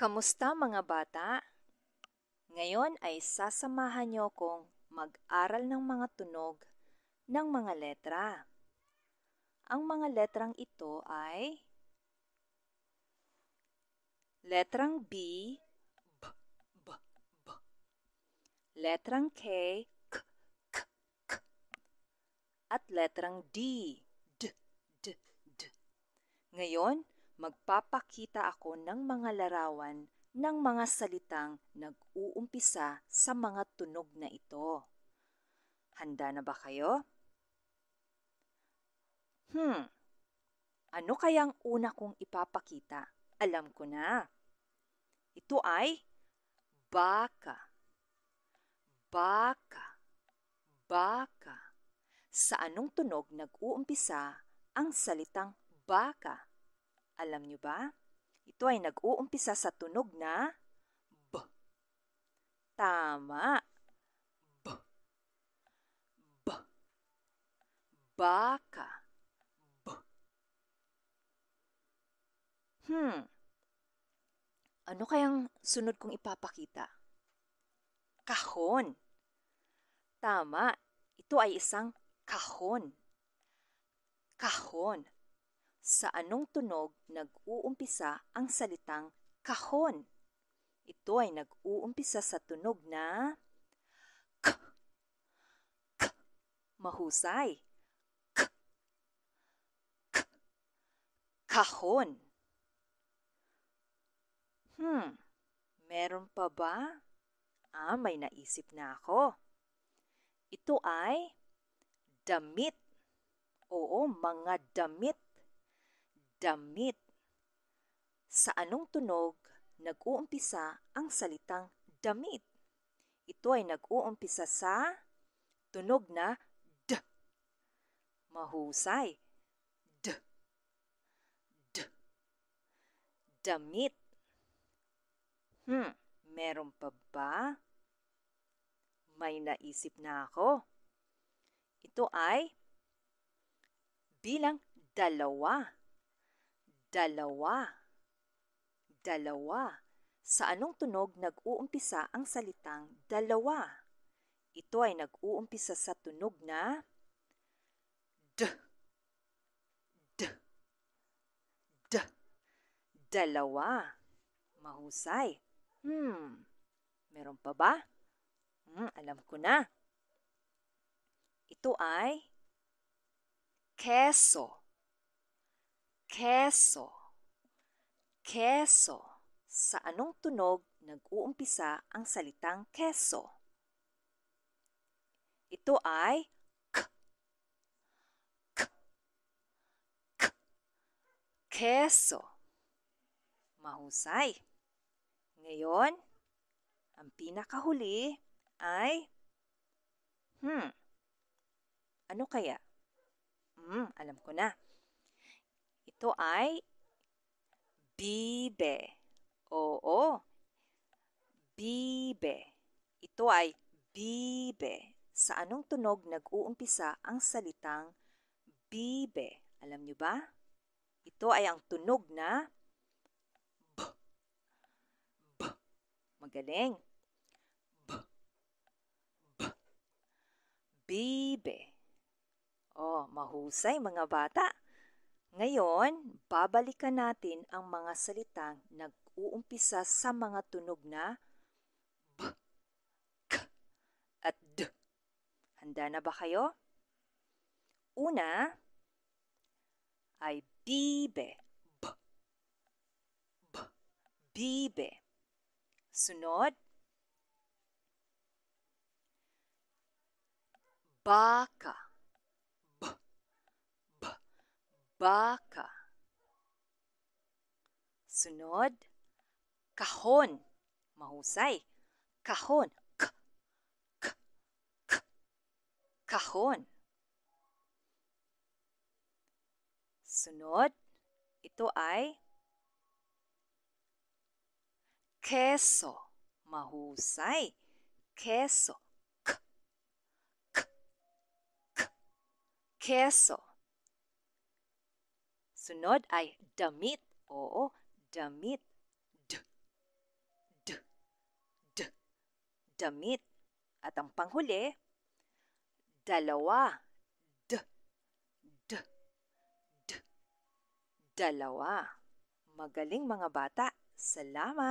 Kamusta mga bata? Ngayon ay sasamahan niyo akong mag-aral ng mga tunog ng mga letra. Ang mga letrang ito ay letrang B, B, B, B. Letrang K, K, K, K. At letrang D, D, D, D. Ngayon, magpapakita ako ng mga larawan ng mga salitang nag-uumpisa sa mga tunog na ito. Handa na ba kayo? Ano kayang una kong ipapakita? Alam ko na. Ito ay baka. Baka. Baka. Sa anong tunog nag-uumpisa ang salitang baka? Alam niyo ba? Ito ay nag-uumpisa sa tunog na B. Tama. B. B. Baka. B. Ano kayang sunod kong ipapakita? Kahon. Tama. Ito ay isang kahon. Kahon. Sa anong tunog nag-uumpisa ang salitang kahon? Ito ay nag-uumpisa sa tunog na K. K. Mahusay. K. K. Kahon. Meron pa ba? May naisip na ako. Ito ay damit. Oo, mga damit. Damit. Sa anong tunog nag-uumpisa ang salitang damit? Ito ay nag-uumpisa sa tunog na D. Mahusay. D. D. Damit. Meron pa ba? May naisip na ako. Ito ay bilang dalawa. Dalawa. Dalawa. Sa anong tunog nag-uumpisa ang salitang dalawa? Ito ay nag-uumpisa sa tunog na D. D. D. Dalawa. Mahusay. Meron pa ba? Alam ko na. Ito ay keso. Keso. Keso. Sa anong tunog nag-uumpisa ang salitang keso? Ito ay K. K. K. Keso. Mahusay. Ngayon, ang pinakahuli ay ano kaya? Alam ko na. Ito ay bibe. Oo. Bibe. Ito ay bibe. Sa anong tunog nag-uumpisa ang salitang bibe? Alam niyo ba? Ito ay ang tunog na B. B. Magaling. B. B. Bibe. Mahusay mga bata. Ngayon, babalikan natin ang mga salitang nag-uumpisa sa mga tunog na B, K, at D. Handa na ba kayo? Una ay bibe. B. B. Bibe. Sunod, baka. B. B. Baka. Sunod, kahon. Mahusay. Kahon. K. K. K. Kahon. Sunod, ito ay keso. Mahusay. Keso. K. K. K. Keso. Sunod ay damit. Oo, damit. D. damit. At ang panghuli, dalawa. D, d, d, dalawa. Magaling mga bata. Salamat!